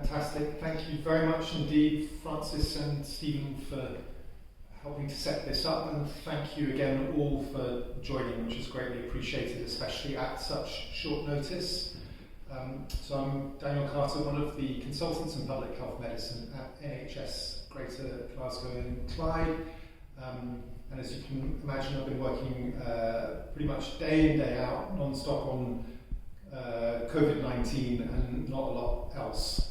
Fantastic. Thank you very much indeed, Francis and Stephen, for helping to set this up, and thank you again all for joining, which is greatly appreciated, especially at such short notice. So I'm Daniel Carter, one of the consultants in public health medicine at NHS Greater Glasgow and Clyde. And as you can imagine, I've been working pretty much day in, day out, non-stop on COVID-19 and not a lot else.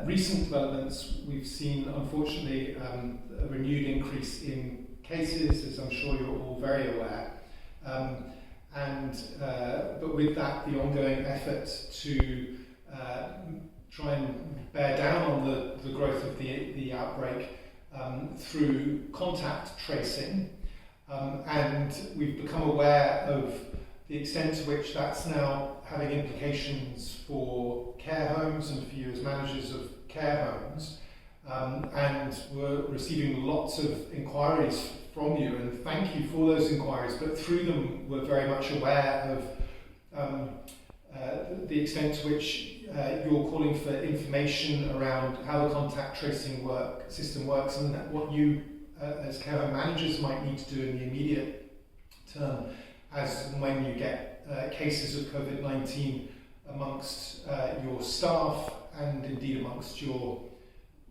Recent developments, we've seen, unfortunately, a renewed increase in cases, as I'm sure you're all very aware. But with that, the ongoing effort to try and bear down on the growth of the outbreak through contact tracing. And we've become aware of the extent to which that's now having implications for care homes and for you as managers of care homes. And we're receiving lots of inquiries from you, and thank you for those inquiries, but through them we're very much aware of the extent to which you're calling for information around how the contact tracing system works, and what you as care home managers might need to do in the immediate term as and when you get cases of COVID-19 amongst your staff and indeed amongst your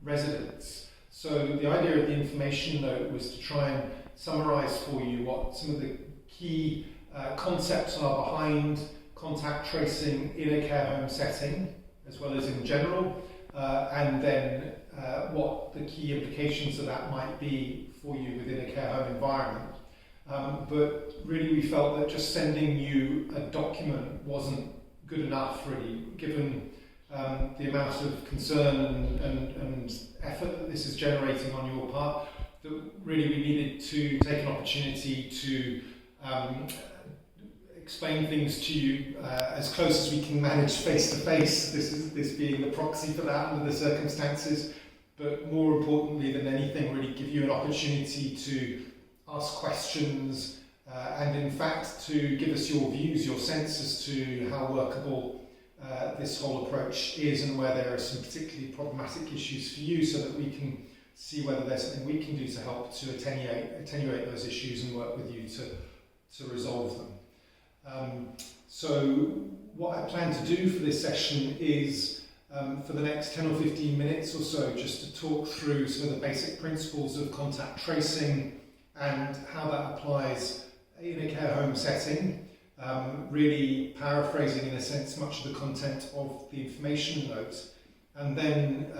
residents. So the idea of the information note was to try and summarise for you what some of the key concepts are behind contact tracing in a care home setting, as well as in general, and then what the key implications of that might be for you within a care home environment. But really we felt that just sending you a document wasn't good enough, really, given the amount of concern and effort that this is generating on your part, that really we needed to take an opportunity to explain things to you as close as we can manage face to face, this being the proxy for that under the circumstances, but more importantly than anything, really give you an opportunity to ask questions and in fact to give us your views, your sense as to how workable this whole approach is, and where there are some particularly problematic issues for you, so that we can see whether there's something we can do to help to attenuate those issues and work with you to resolve them. So what I plan to do for this session is for the next 10 or 15 minutes or so, just to talk through some of the basic principles of contact tracing and how that applies in a care home setting, really paraphrasing in a sense much of the content of the information note, and then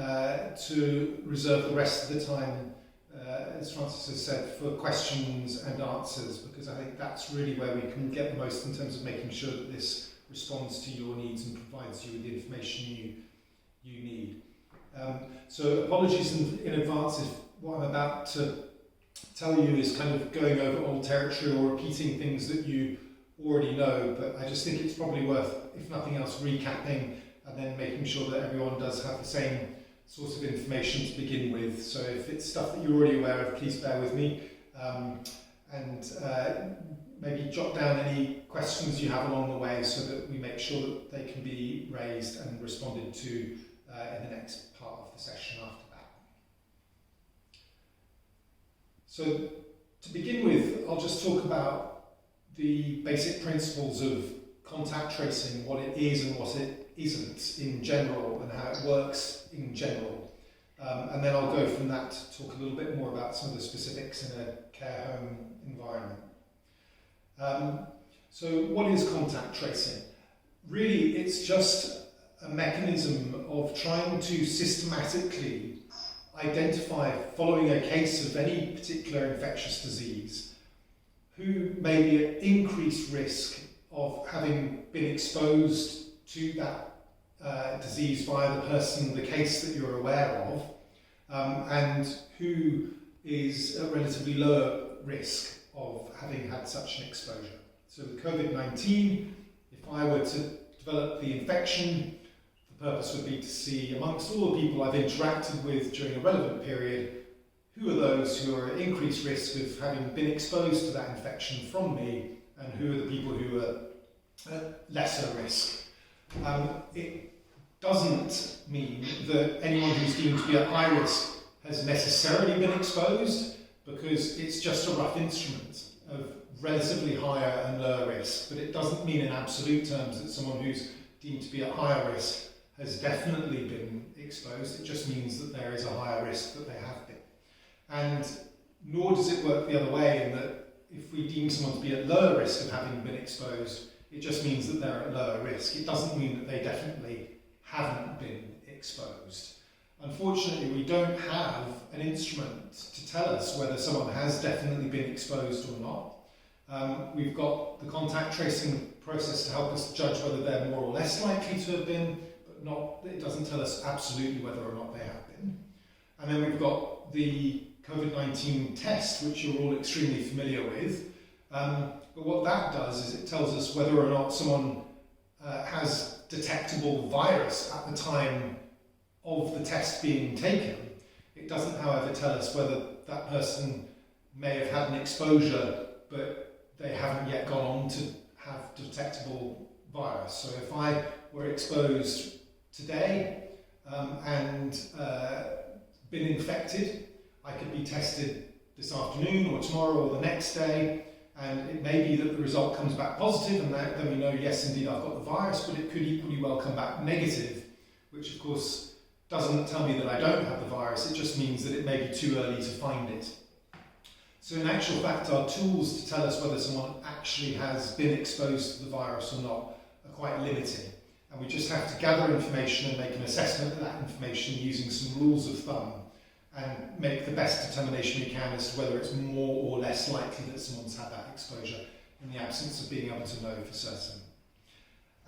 to reserve the rest of the time, as Francis has said, for questions and answers, because I think that's really where we can get the most in terms of making sure that this responds to your needs and provides you with the information you need. So apologies in advance if what I'm about to tell you is kind of going over old territory or repeating things that you already know, but I just think it's probably worth, if nothing else, recapping and then making sure that everyone does have the same sort of information to begin with. So if it's stuff that you're already aware of, please bear with me, and maybe jot down any questions you have along the way, so that we make sure that they can be raised and responded to in the next part of the session after that. So to begin with, I'll just talk about the basic principles of contact tracing, what it is and what it isn't in general, and how it works in general. And then I'll go from that to talk a little bit more about some of the specifics in a care home environment. So what is contact tracing? Really, it's just a mechanism of trying to systematically identify, following a case of any particular infectious disease, who may be at increased risk of having been exposed to that disease via the person, the case that you're aware of, and who is at relatively lower risk of having had such an exposure. So with COVID-19, if I were to develop the infection, the purpose would be to see, amongst all the people I've interacted with during a relevant period, who are those who are at increased risk of having been exposed to that infection from me, and who are the people who are at lesser risk. It doesn't mean that anyone who's deemed to be at high risk has necessarily been exposed, because it's just a rough instrument of relatively higher and lower risk. But it doesn't mean in absolute terms that someone who's deemed to be at higher risk has definitely been exposed. It just means that there is a higher risk that they have been. And nor does it work the other way, in that if we deem someone to be at lower risk of having been exposed, it just means that they're at lower risk. It doesn't mean that they definitely haven't been exposed. Unfortunately, we don't have an instrument to tell us whether someone has definitely been exposed or not. We've got the contact tracing process to help us judge whether they're more or less likely to have been, but it doesn't tell us absolutely whether or not they have been. And then we've got the COVID-19 test, which you're all extremely familiar with. But what that does is it tells us whether or not someone has detectable virus at the time of the test being taken. It doesn't, however, tell us whether that person may have had an exposure, but they haven't yet gone on to have detectable virus. So if I were exposed today and been infected, I could be tested this afternoon or tomorrow or the next day, and it may be that the result comes back positive, and then we know, yes, indeed, I've got the virus, but it could equally well come back negative, which of course doesn't tell me that I don't have the virus. It just means that it may be too early to find it. So in actual fact, our tools to tell us whether someone actually has been exposed to the virus or not are quite limited. And we just have to gather information and make an assessment of that information using some rules of thumb, and make the best determination we can as to whether it's more or less likely that someone's had that exposure, in the absence of being able to know for certain.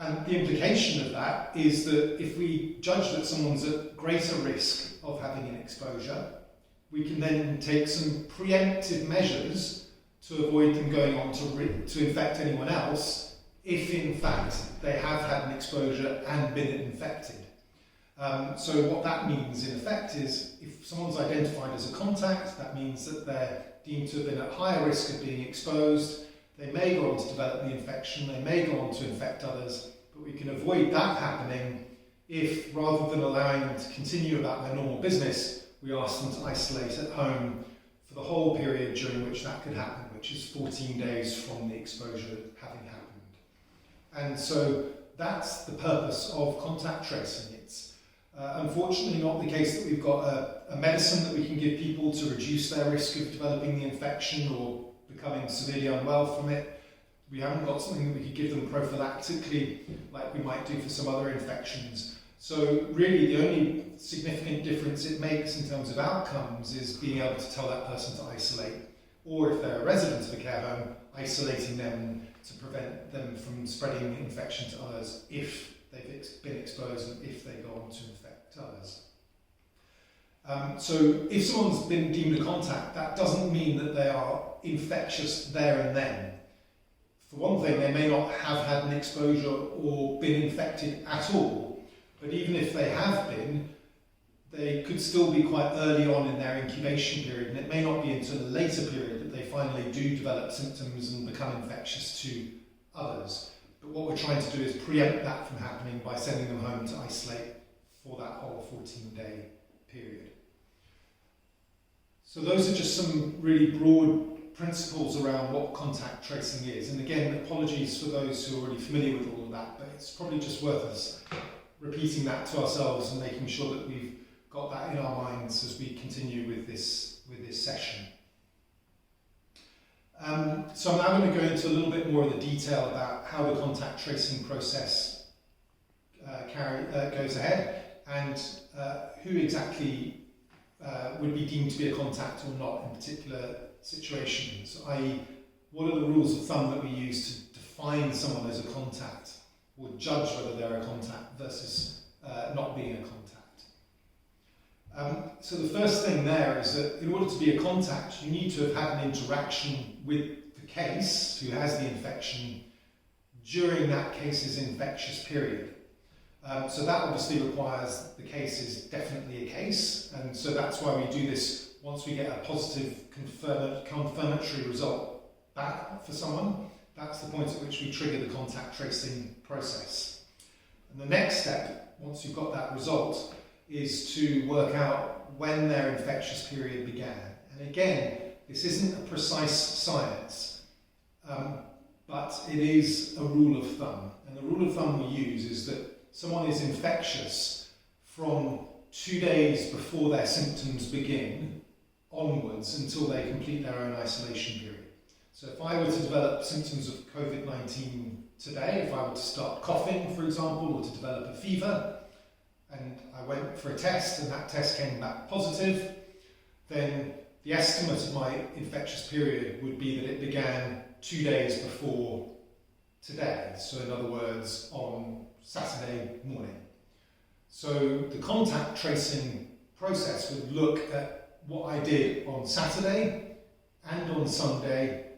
And the implication of that is that if we judge that someone's at greater risk of having an exposure, we can then take some preemptive measures to avoid them going on to infect anyone else, if in fact they have had an exposure and been infected. So what that means in effect is, if someone's identified as a contact, that means that they're deemed to have been at higher risk of being exposed. They may go on to develop the infection, they may go on to infect others, but we can avoid that happening if, rather than allowing them to continue about their normal business, we ask them to isolate at home for the whole period during which that could happen, which is 14 days from the exposure having happened. And so that's the purpose of contact tracing. It's unfortunately not the case that we've got a medicine that we can give people to reduce their risk of developing the infection or becoming severely unwell from it. We haven't got something that we could give them prophylactically like we might do for some other infections. So really the only significant difference it makes in terms of outcomes is being able to tell that person to isolate, or if they're a resident of a care home, isolating them to prevent them from spreading infection to others if they've been exposed and if they go on to infect others. So if someone's been deemed a contact, that doesn't mean that they are infectious there and then. For one thing, they may not have had an exposure or been infected at all, but even if they have been, they could still be quite early on in their incubation period, and it may not be until a later period that they finally do develop symptoms and become infectious to others. But what we're trying to do is preempt that from happening by sending them home to isolate for that whole 14-day period. So those are just some really broad principles around what contact tracing is. And again, apologies for those who are already familiar with all of that, but it's probably just worth us repeating that to ourselves and making sure that we've got that in our minds as we continue with this session. So I'm now going to go into a little bit more of the detail about how the contact tracing process goes ahead, and who exactly would be deemed to be a contact or not in particular situations, i.e. what are the rules of thumb that we use to define someone as a contact or judge whether they're a contact versus not being a contact. So the first thing there is that in order to be a contact, you need to have had an interaction with the case who has the infection during that case's infectious period. So that obviously requires the case is definitely a case, and so that's why we do this once we get a positive confirmatory result back for someone. That's the point at which we trigger the contact tracing process. And the next step, once you've got that result, is to work out when their infectious period began. And again, this isn't a precise science, but it is a rule of thumb. And the rule of thumb we use is that someone is infectious from 2 days before their symptoms begin onwards until they complete their own isolation period. So if I were to develop symptoms of COVID-19 today, if I were to start coughing, for example, or to develop a fever, and I went for a test and that test came back positive, then the estimate of my infectious period would be that it began 2 days before today. So in other words, on Saturday morning. So the contact tracing process would look at what I did on Saturday and on Sunday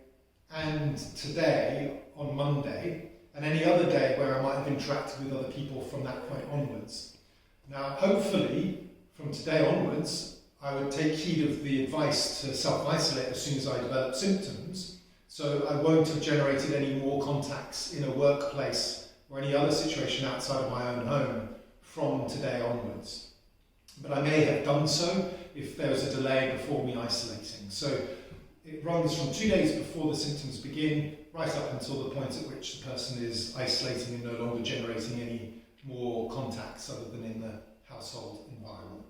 and today on Monday, and any other day where I might have interacted with other people from that point onwards. Now, hopefully, from today onwards, I would take heed of the advice to self-isolate as soon as I develop symptoms, so I won't have generated any more contacts in a workplace or any other situation outside of my own home from today onwards. But I may have done so if there was a delay before me isolating. So it runs from 2 days before the symptoms begin, right up until the point at which the person is isolating and no longer generating any more contacts other than in the household environment.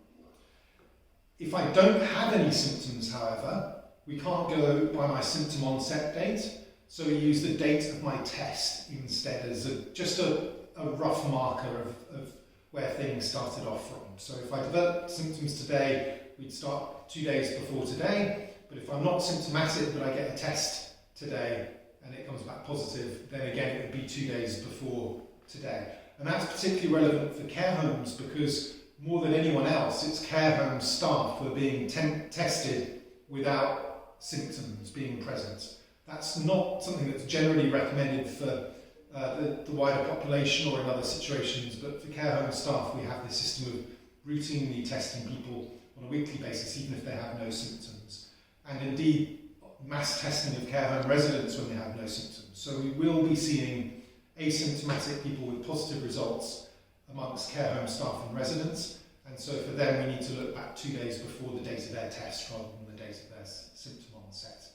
If I don't have any symptoms, however, we can't go by my symptom onset date, so we use the date of my test instead as just a rough marker of where things started off from. So if I develop symptoms today, we'd start 2 days before today, but if I'm not symptomatic but I get a test today and it comes back positive, then again it would be 2 days before today. And that's particularly relevant for care homes because more than anyone else, it's care home staff who are being tested without symptoms being present. That's not something that's generally recommended for the wider population or in other situations, but for care home staff we have this system of routinely testing people on a weekly basis even if they have no symptoms. And indeed, mass testing of care home residents when they have no symptoms. So we will be seeing asymptomatic people with positive results amongst care home staff and residents, and so for them we need to look back 2 days before the date of their test rather than the date of their symptom onset.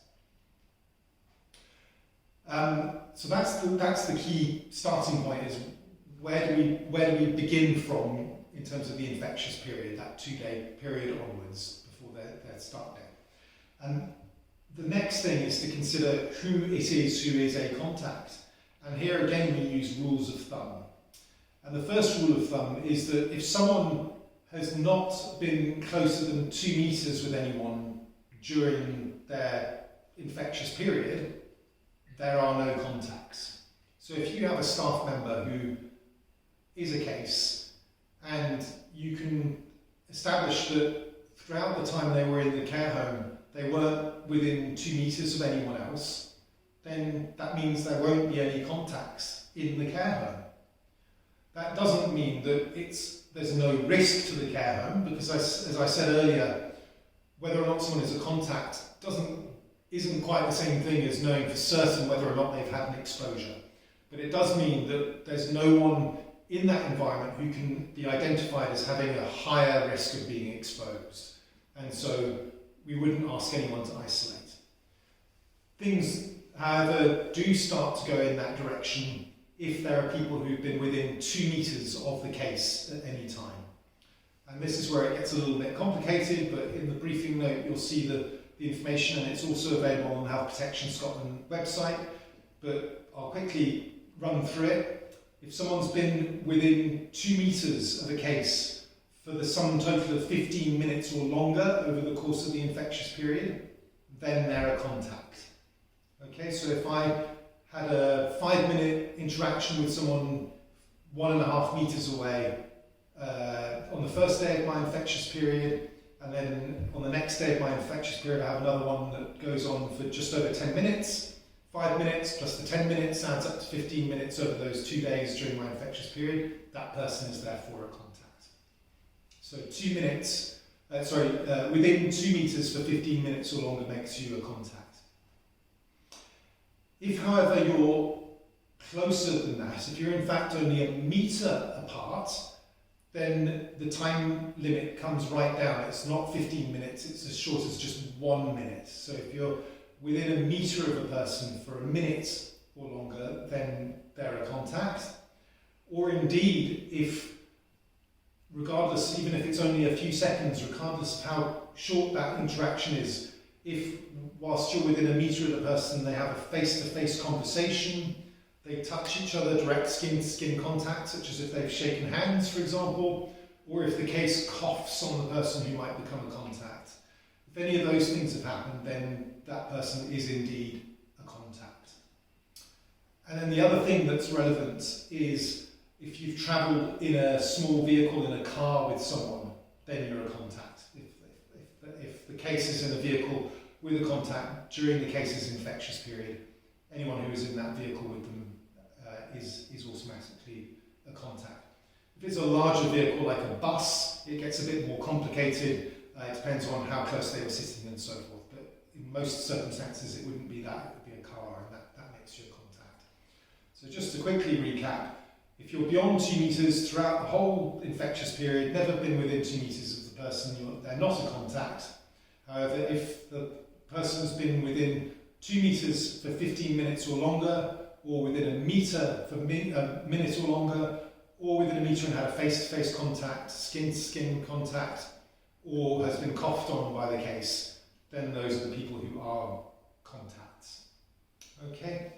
So that's the key starting point, is where do we begin from in terms of the infectious period, that 2 day period onwards before their start date. And the next thing is to consider who it is who is a contact. And here again we use rules of thumb. And the first rule of thumb is that if someone has not been closer than 2 meters with anyone during their infectious period, there are no contacts. So if you have a staff member who is a case and you can establish that throughout the time they were in the care home they weren't within 2 meters of anyone else, then that means there won't be any contacts in the care home. That doesn't mean that there's no risk to the care home, because as I said earlier, whether or not someone is a contact isn't quite the same thing as knowing for certain whether or not they've had an exposure. But it does mean that there's no one in that environment who can be identified as having a higher risk of being exposed. And so we wouldn't ask anyone to isolate. Things, however, do start to go in that direction if there are people who've been within 2 meters of the case at any time. And this is where it gets a little bit complicated, but in the briefing note you'll see the information, and it's also available on the Health Protection Scotland website, but I'll quickly run through it. If someone's been within 2 meters of a case for the sum total of 15 minutes or longer over the course of the infectious period, then they're a contact. Okay, so if I had a 5-minute interaction with someone 1.5 meters away on the first day of my infectious period, and then on the next day of my infectious period I have another one that goes on for just over 10 minutes, 5 minutes plus the 10 minutes adds up to 15 minutes over those 2 days during my infectious period, that person is therefore a contact. So 2 minutes, within 2 meters for 15 minutes or longer makes you a contact. If, however, you're closer than that, if you're in fact only 1 meter apart, then the time limit comes right down. It's not 15 minutes, it's as short as just 1 minute. So if you're within a metre of a person for a minute or longer, then they're a contact. Or indeed, if, regardless, even if it's only a few seconds, regardless of how short that interaction is, if whilst you're within a metre of the person, they have a face-to-face conversation, they touch each other, direct skin-to-skin contact, such as if they've shaken hands, for example, or if the case coughs on the person who might become a contact. If any of those things have happened, then that person is indeed a contact. And then the other thing that's relevant is if you've travelled in a small vehicle, in a car with someone, then you're a contact. If the case is in a vehicle with a contact during the case's infectious period, anyone who is in that vehicle with them is automatically a contact. If it's a larger vehicle like a bus, it gets a bit more complicated. It depends on how close they were sitting and so forth. But in most circumstances, it wouldn't be that. It would be a car, and that makes you a contact. So just to quickly recap, if you're beyond 2 metres throughout the whole infectious period, never been within 2 metres of the person, they're not a contact. However, if the person's been within 2 metres for 15 minutes or longer, or within a metre for a minute or longer, or within a metre and had a face-to-face contact, skin-to-skin contact, or has been coughed on by the case, then those are the people who are contacts. Okay?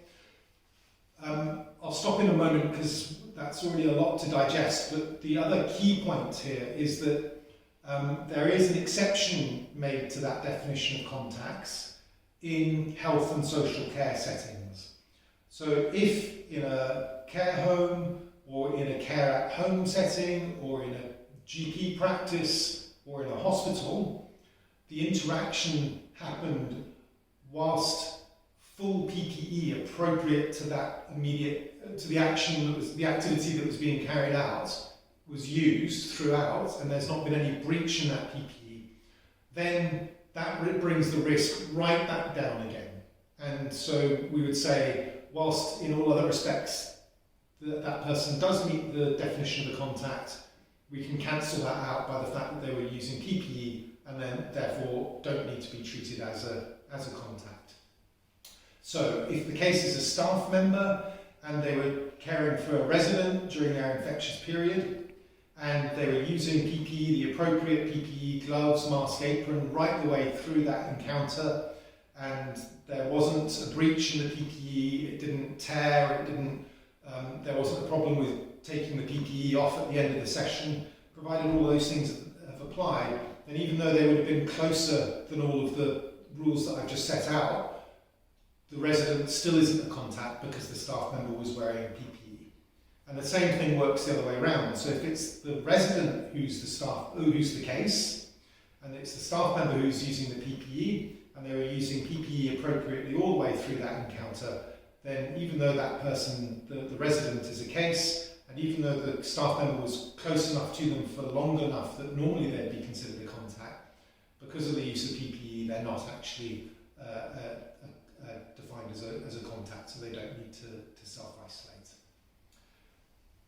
I'll stop in a moment because that's already a lot to digest, but the other key point here is that there is an exception made to that definition of contacts in health and social care settings. So if in a care home or in a care at home setting or in a GP practice or in a hospital, the interaction happened whilst full PPE appropriate to that to the action the activity that was being carried out was used throughout, and there's not been any breach in that PPE, then that brings the risk right back down again. And so we would say, whilst in all other respects that person does meet the definition of a contact, we can cancel that out by the fact that they were using PPE and then therefore don't need to be treated as a contact. So if the case is a staff member and they were caring for a resident during their infectious period and they were using PPE, the appropriate PPE, gloves, mask, apron, right the way through that encounter, and there wasn't a breach in the PPE, it didn't tear, there wasn't a problem with taking the PPE off at the end of the session, provided all those things have applied, then even though they would have been closer than all of the rules that I've just set out, the resident still isn't a contact because the staff member was wearing PPE. And the same thing works the other way around. So if it's the resident who's the case, and it's the staff member who's using the PPE, and they were using PPE appropriately all the way through that encounter, then even though that person, the resident, is a case, and even though the staff member was close enough to them for long enough that normally they'd be considered a contact, because of the use of PPE, they're not actually defined as a contact, so they don't need to self-isolate.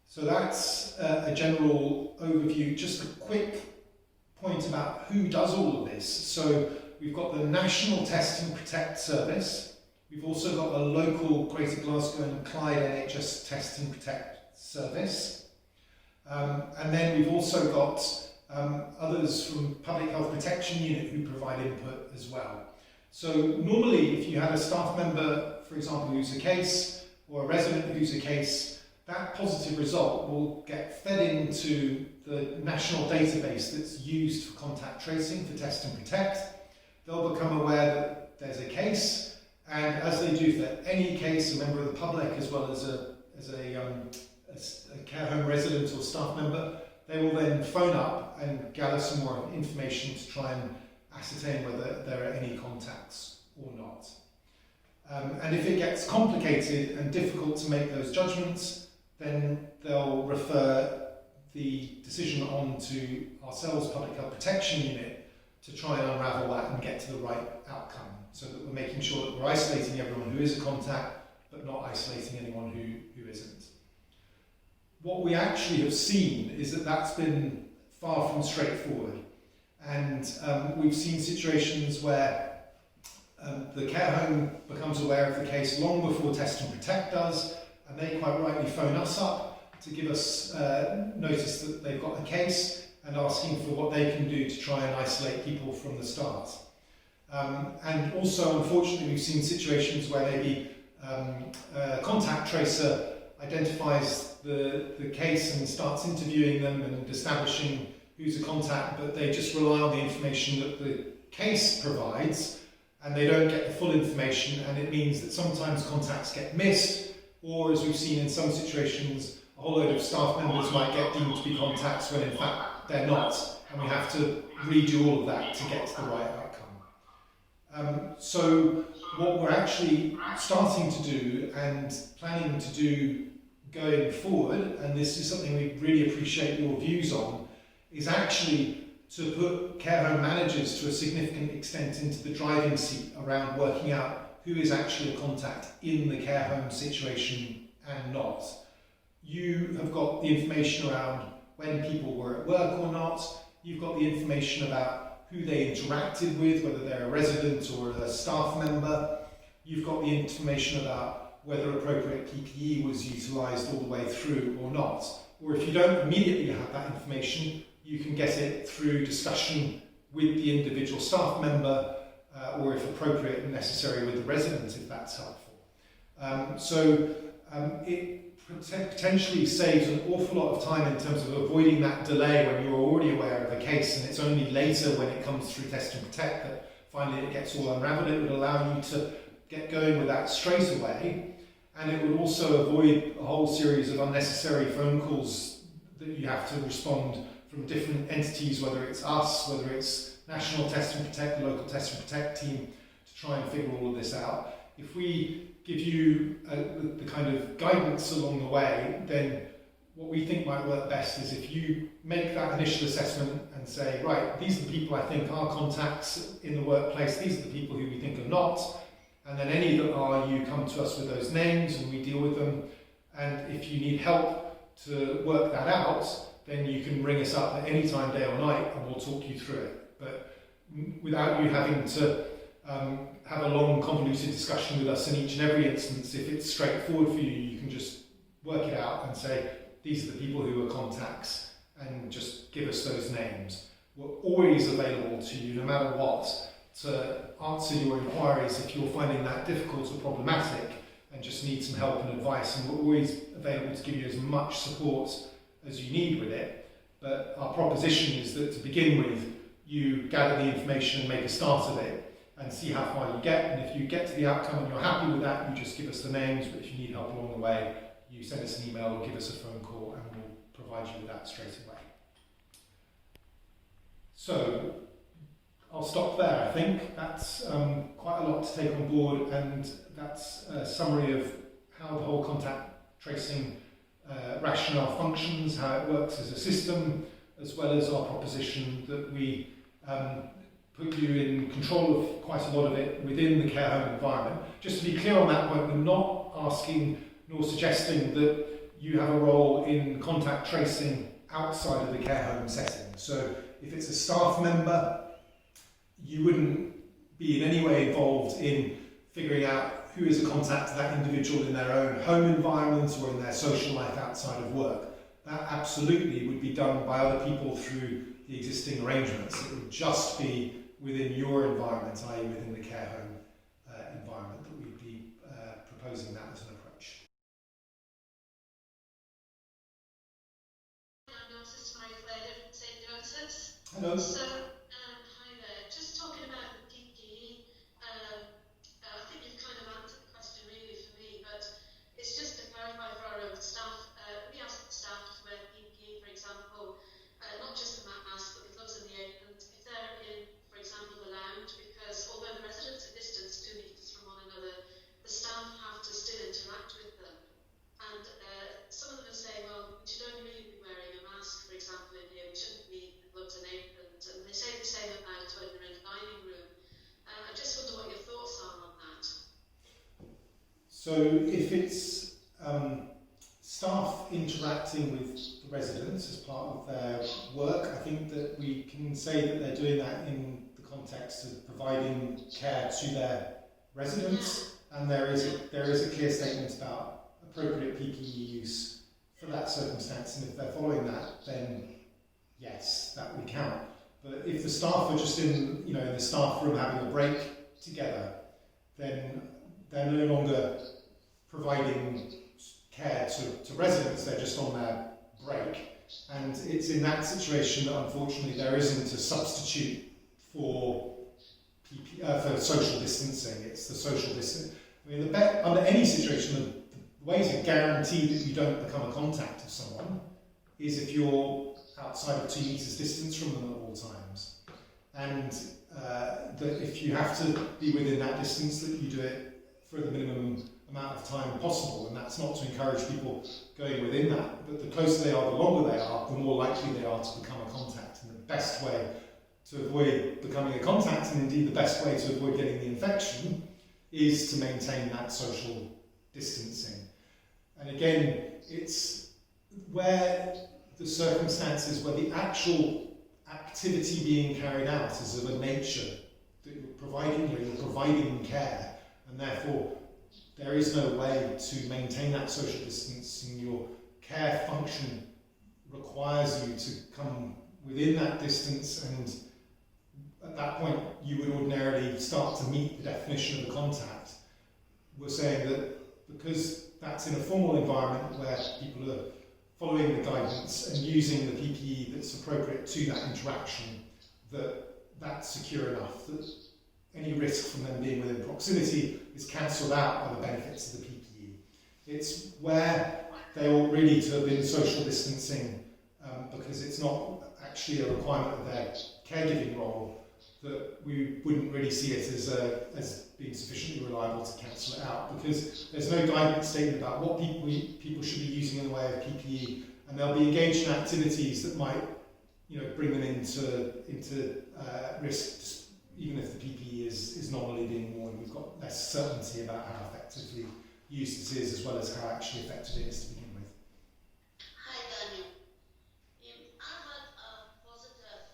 So that's a general overview. Just a quick point about who does all of this. So we've got the National Test and Protect Service. We've also got a local Greater Glasgow and Clyde NHS Test and Protect Service. And then we've also got others from Public Health Protection Unit who provide input as well. So normally if you had a staff member, for example, who's a case, or a resident who's a case, that positive result will get fed into the national database that's used for contact tracing, for Test and Protect. They'll become aware that there's a case, and as they do for any case, a member of the public as well as a care home resident or staff member, they will then phone up and gather some more information to try and ascertain whether there are any contacts or not. And if it gets complicated and difficult to make those judgments, then they'll refer the decision on to ourselves, Public Health Protection Unit, to try and unravel that and get to the right outcome, so that we're making sure that we're isolating everyone who is a contact, but not isolating anyone who isn't. what we actually have seen is that that's been far from straightforward. And we've seen situations where the care home becomes aware of the case long before Test and Protect does, and they quite rightly phone us up to give us notice that they've got a case and asking for what they can do to try and isolate people from the start. And also, unfortunately, we've seen situations where maybe a contact tracer identifies the case and starts interviewing them and establishing who's a contact, but they just rely on the information that the case provides, and they don't get the full information, and it means that sometimes contacts get missed, or as we've seen in some situations, a whole load of staff members might get deemed to be contacts when in fact they're not, and we have to redo all of that to get to the right outcome. So what we're actually starting to do and planning to do going forward, and this is something we really appreciate your views on, is actually to put care home managers to a significant extent into the driving seat around working out who is actually a contact in the care home situation and not. You have got the information around when people were at work or not, you've got the information about who they interacted with, whether they're a resident or a staff member, you've got the information about whether appropriate PPE was utilised all the way through or not. Or if you don't immediately have that information, you can get it through discussion with the individual staff member, or if appropriate and necessary with the resident, if that's helpful. It potentially saves an awful lot of time in terms of avoiding that delay when you're already aware of a case, and it's only later when it comes through Test and Protect that finally it gets all unravelled. It would allow you to get going with that straight away, and it would also avoid a whole series of unnecessary phone calls that you have to respond from different entities, whether it's us, whether it's National Test and Protect, the local Test and Protect team, to try and figure all of this out. If we give you the kind of guidance along the way, then what we think might work best is if you make that initial assessment and say, right, these are the people I think are contacts in the workplace, these are the people who we think are not, and then any that are, you come to us with those names and we deal with them, and if you need help to work that out, then you can ring us up at any time, day or night, and we'll talk you through it. But without you having to have a long, convoluted discussion with us in each and every instance, if it's straightforward for you, you can just work it out and say, these are the people who are contacts, and just give us those names. We're always available to you, no matter what, to answer your inquiries if you're finding that difficult or problematic and just need some help and advice, and we're always available to give you as much support as you need with it. But our proposition is that to begin with, you gather the information and make a start of it and see how far you get, and if you get to the outcome and you're happy with that, you just give us the names, but if you need help along the way, you send us an email or give us a phone call and we'll provide you with that straight away. So I'll stop there. I think that's quite a lot to take on board, and that's a summary of how the whole contact tracing rationale functions, how it works as a system, as well as our proposition that we put you in control of quite a lot of it within the care home environment. Just to be clear on that point, we're not asking nor suggesting that you have a role in contact tracing outside of the care home setting. So if it's a staff member, you wouldn't be in any way involved in figuring out who is a contact to that individual in their own home environment or in their social life outside of work. That absolutely would be done by other people through the existing arrangements. It would just be within your environment, i.e. within the care home environment, that we'd be proposing that as an approach. Hello. So, hi there. Just talking about the PPE, I think you've kind of answered the question really for me, but it's just to clarify for our own staff. We ask the staff to wear PPE, for example, not just the mask, but the gloves and the aprons, if they're in, for example, the lounge, because although the residents are distanced 2 metres from one another, the staff have to still interact with them. And some of them are saying, well, we should only really be wearing a mask, for example, in here, we shouldn't be gloves and aprons, and they say the same about when they're in the dining room. I just wonder what your thoughts are on that. So if it's staff interacting with the residents as part of their work, I think that we can say that they're doing that in the context of providing care to their residents, and there is a clear statement about appropriate PPE use for that circumstance, and if they're following that, then yes, that would count. But if the staff are just in the staff room having a break together, then they're no longer providing care to residents, they're just on their break. And it's in that situation that unfortunately there isn't a substitute for for social distancing. It's the social distancing. I mean, under any situation, the way to guarantee that you don't become a contact of someone is if you're outside of 2 meters distance from them at all times. And that if you have to be within that distance, that you do it for the minimum amount of time possible. And that's not to encourage people going within that, but the closer they are, the longer they are, the more likely they are to become a contact. And the best way to avoid becoming a contact, and indeed the best way to avoid getting the infection, is to maintain that social distancing. And again, it's where the circumstances where the actual activity being carried out is of a nature that you're providing care, and therefore there is no way to maintain that social distance, and your care function requires you to come within that distance, and at that point you would ordinarily start to meet the definition of a contact. We're saying that because that's in a formal environment where people are following the guidance and using the PPE that's appropriate to that interaction, that's secure enough, that any risk from them being within proximity is cancelled out by the benefits of the PPE. It's where they ought really to have been social distancing, because it's not actually a requirement of their caregiving role, that we wouldn't really see it as being sufficiently reliable to cancel it out, because there's no guidance statement about what people should be using in the way of PPE, and they'll be engaged in activities that might bring them into risk, even if the PPE is nominally being worn. We've got less certainty about how effectively used it is, as well as how actually effective it is to begin with. Hi Daniel. I've had a positive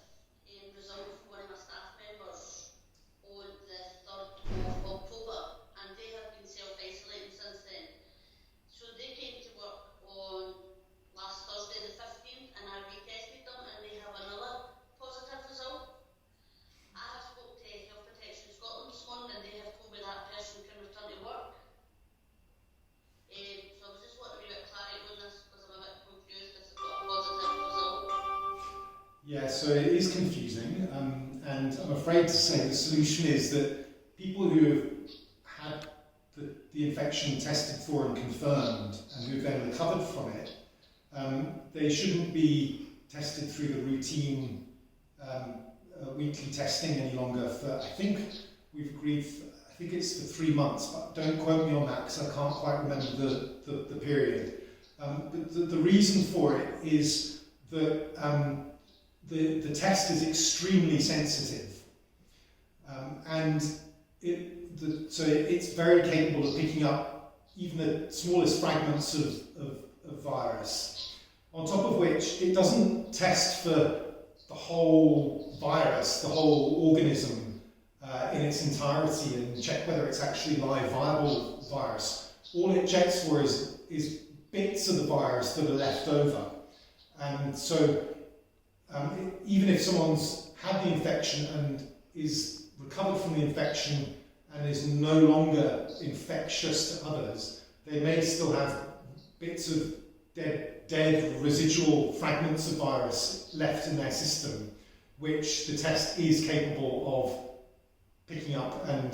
result from one of my staff members on the 3rd of October, and they have been self-isolating since then. So they came to work on last Thursday the 15th, and I retested them, and they have another positive result. I have spoke to Health Protection Scotland this morning, and they have told me that person can return to work. So I was just wanting a wee bit of clarity on this, because I'm a bit confused as I've got a positive result. Yeah, so it is confusing, and I'm afraid to say the solution is that people who have had the infection tested for and confirmed, and who've then recovered from it, they shouldn't be tested through the routine weekly testing any longer for, I think we've agreed, I think it's for 3 months, but don't quote me on that because I can't quite remember the period. But the reason for it is that the test is extremely sensitive, and so it's very capable of picking up even the smallest fragments of virus. On top of which, it doesn't test for the whole virus, the whole organism in its entirety, and check whether it's actually live, viable virus. All it checks for is bits of the virus that are left over. And so even if someone's had the infection and is recovered from the infection and is no longer infectious to others, they may still have bits of dead residual fragments of virus left in their system, which the test is capable of picking up and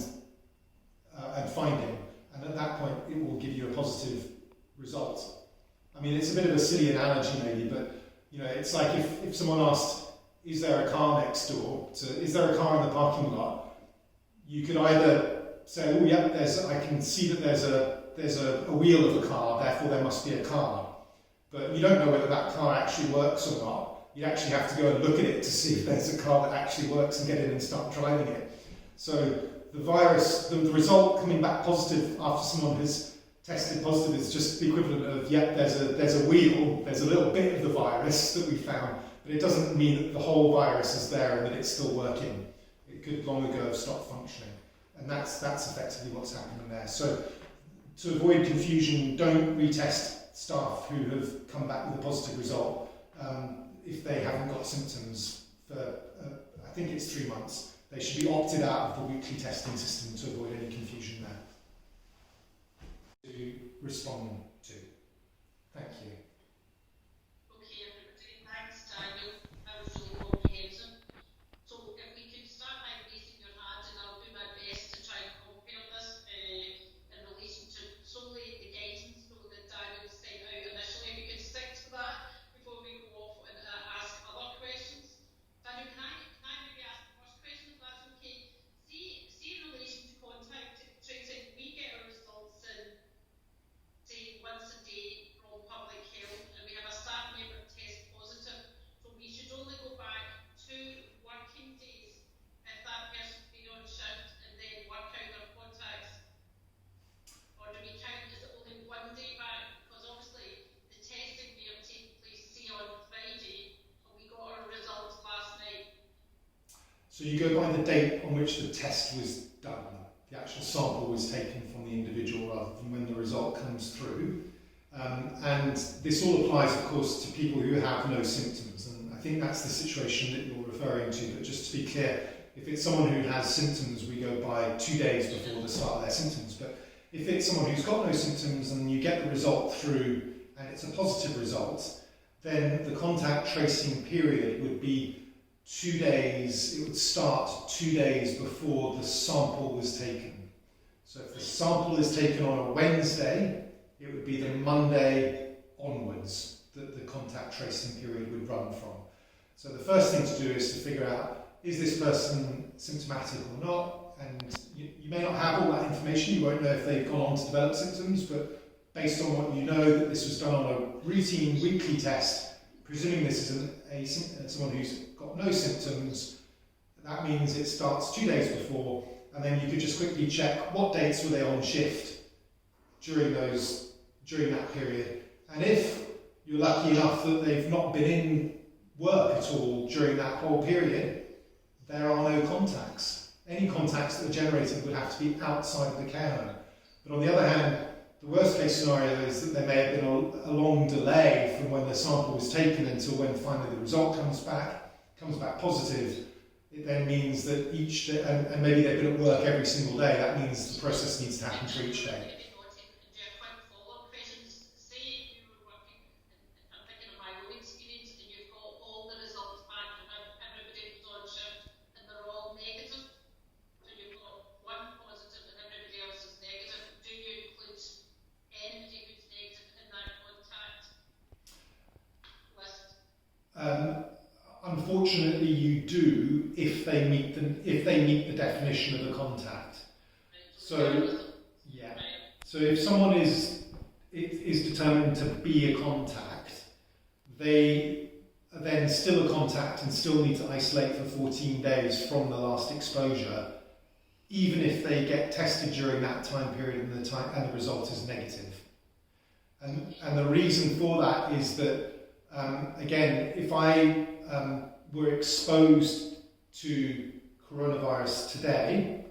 finding, and at that point it will give you a positive result. I mean, it's a bit of a silly analogy maybe, but it's like if someone asked, is there a car next door? Is there a car in the parking lot? You could either say, oh yeah, I can see that there's a wheel of a car, therefore there must be a car. But you don't know whether that car actually works or not. You actually have to go and look at it to see if there's a car that actually works and get in and start driving it. So the virus, the result coming back positive after someone has tested positive is just the equivalent of, yeah, there's a wheel, there's a little bit of the virus that we found, but it doesn't mean that the whole virus is there and that it's still working. It could long ago have stopped functioning. And that's effectively what's happening there. So to avoid confusion, don't retest staff who have come back with a positive result if they haven't got symptoms for, I think it's 3 months. They should be opted out of the weekly testing system to avoid any confusion there. To respond to. Thank you. Okay, everybody, thanks, Daniel. That was really comprehensive. So if we could start by raising your hand, and I'll do my best to try and compare this in relation to solely the guidance that Daniel sent out initially. We could stick to that before we go off and ask other questions. Daniel, can I maybe ask the first question, if that's okay? See in relation to contact tracing, we get our results in, say, once a day from public health, and we have a staff member test positive, so we should only go back 2 working days if that person's been on shift and then work out their contacts, or do we count as only 1 day back? Because obviously the testing may have taken place, say, on Friday, and we got our results last night. So you go by the date on which the test was done. The actual sample was taken from the individual rather than when the result comes through. And this all applies, of course, to people who have no symptoms. And I think that's the situation that you're referring to. But just to be clear, if it's someone who has symptoms, we go by 2 days before the start of their symptoms. But if it's someone who's got no symptoms and you get the result through and it's a positive result, then the contact tracing period would be 2 days, it would start 2 days before the sample was taken. So if the sample is taken on a Wednesday, it would be the Monday onwards that the contact tracing period would run from. So the first thing to do is to figure out, is this person symptomatic or not? And you may not have all that information, you won't know if they've gone on to develop symptoms, but based on what you know that this was done on a routine weekly test, presuming this is someone who's got no symptoms, that means it starts 2 days before, and then you could just quickly check what dates were they on shift during that period. And if you're lucky enough that they've not been in work at all during that whole period, there are no contacts. Any contacts that are generated would have to be outside of the care home. But on the other hand, the worst case scenario is that there may have been a long delay from when the sample was taken until when finally the result comes back positive. It then means that each day, and maybe they've been at work every single day, that means the process needs to happen for each day. Unfortunately, you do if they meet the definition of a contact. So yeah. So if someone is determined to be a contact, they are then still a contact and still need to isolate for 14 days from the last exposure, even if they get tested during that time period and the result is negative. And the reason for that is that again, if I were exposed to coronavirus today,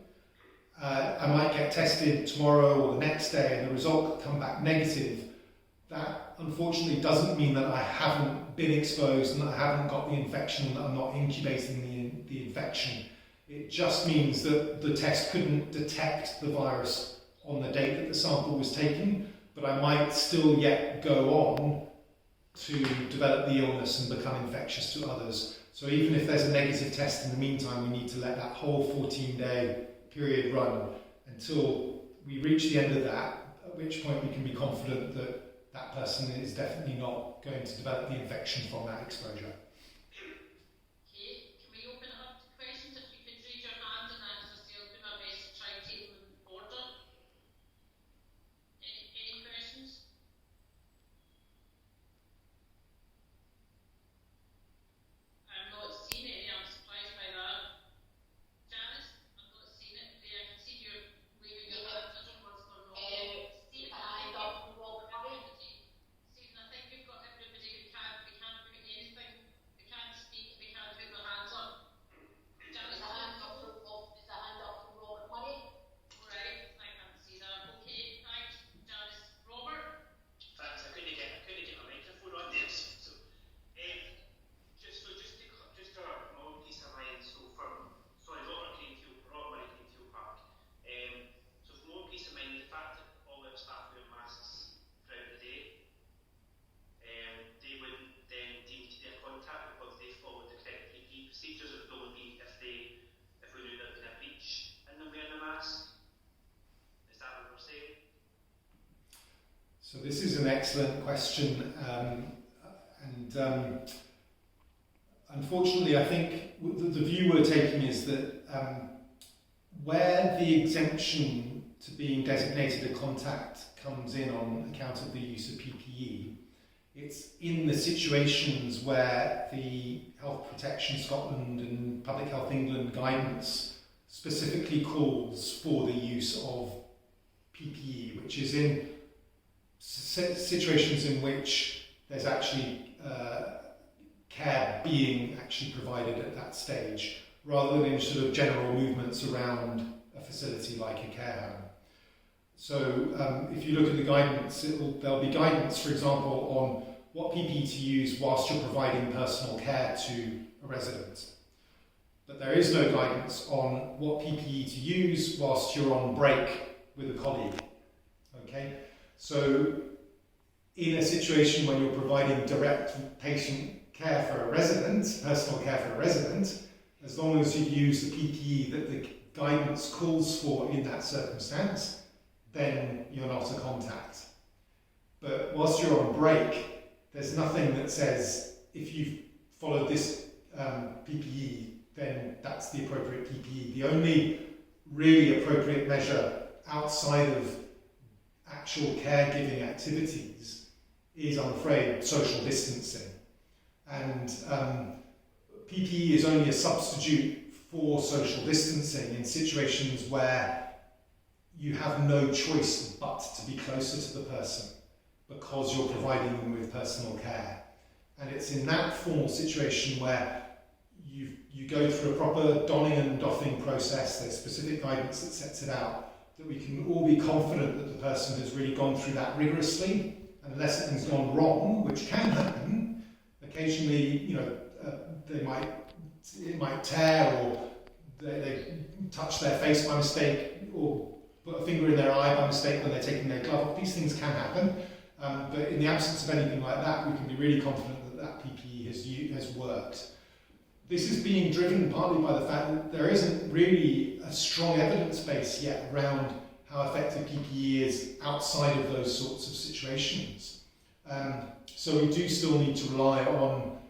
I might get tested tomorrow or the next day and the result could come back negative. That unfortunately doesn't mean that I haven't been exposed and that I haven't got the infection and that I'm not incubating the infection. It just means that the test couldn't detect the virus on the date that the sample was taken, but I might still yet go on to develop the illness and become infectious to others. So even if there's a negative test in the meantime, we need to let that whole 14-day period run until we reach the end of that, at which point we can be confident that that person is definitely not going to develop the infection from that exposure. Okay, can we open it up to questions? If you could raise your hand and I'll do my best to try and take them in order. Any questions? I'm not seeing any, I'm surprised by that. Janice, I've not seen it. I can see you're waving your hand. I don't know what's going on. Steve, Hi, So this is an excellent question, and unfortunately I think the view we're taking is that where the exemption to being designated a contact comes in on account of the use of PPE, it's in the situations where the Health Protection Scotland and Public Health England guidance specifically calls for the use of PPE, which is in situations in which there's actually care being actually provided at that stage, rather than in sort of general movements around a facility like a care home. So if you look at the guidance, there'll be guidance, for example, on what PPE to use whilst you're providing personal care to a resident. But there is no guidance on what PPE to use whilst you're on break with a colleague. Okay? So in a situation when you're providing direct patient care for a resident, personal care for a resident, as long as you use the PPE that the guidance calls for in that circumstance, then you're not a contact. But whilst you're on break, there's nothing that says if you've followed this PPE, then that's the appropriate PPE. The only really appropriate measure outside of actual caregiving activities is, I'm afraid, social distancing. And PPE is only a substitute for social distancing in situations where you have no choice but to be closer to the person because you're providing them with personal care. And it's in that formal situation where you go through a proper donning and doffing process, there's specific guidance that sets it out, that we can all be confident that the person has really gone through that rigorously, and unless something's gone wrong, which can happen, occasionally, it might tear, or they touch their face by mistake, or put a finger in their eye by mistake when they're taking their glove off. These things can happen, but in the absence of anything like that, we can be really confident that that PPE has worked. This is being driven partly by the fact that there isn't really a strong evidence base yet around how effective PPE is outside of those sorts of situations. So we do still need to rely on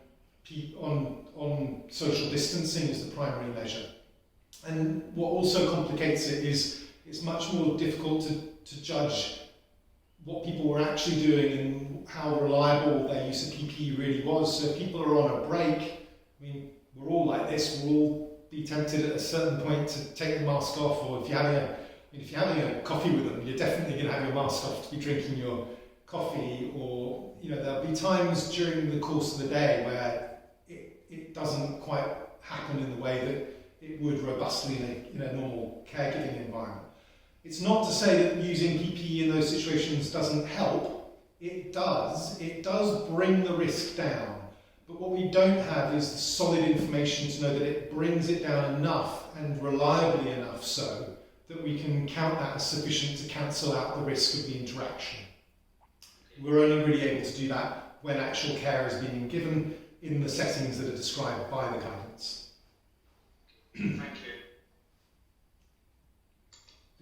social distancing as the primary measure. And what also complicates it is it's much more difficult to judge what people were actually doing and how reliable their use of PPE really was. So if people are on a break, I mean, we're all like this, we'll all be tempted at a certain point to take the mask off, or if you're having a coffee with them, you're definitely going to have your mask off to be drinking your coffee, or there'll be times during the course of the day where it doesn't quite happen in the way that it would robustly in a normal caregiving environment. It's not to say that using PPE in those situations doesn't help. It does bring the risk down. But what we don't have is the solid information to know that it brings it down enough and reliably enough so that we can count that as sufficient to cancel out the risk of the interaction. We're only really able to do that when actual care is being given in the settings that are described by the guidance. Thank you.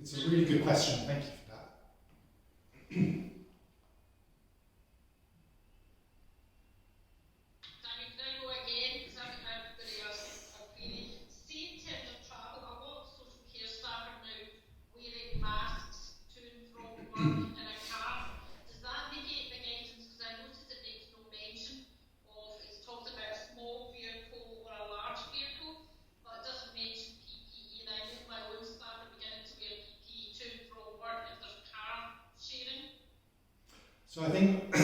It's a really good question, thank you for that. So I think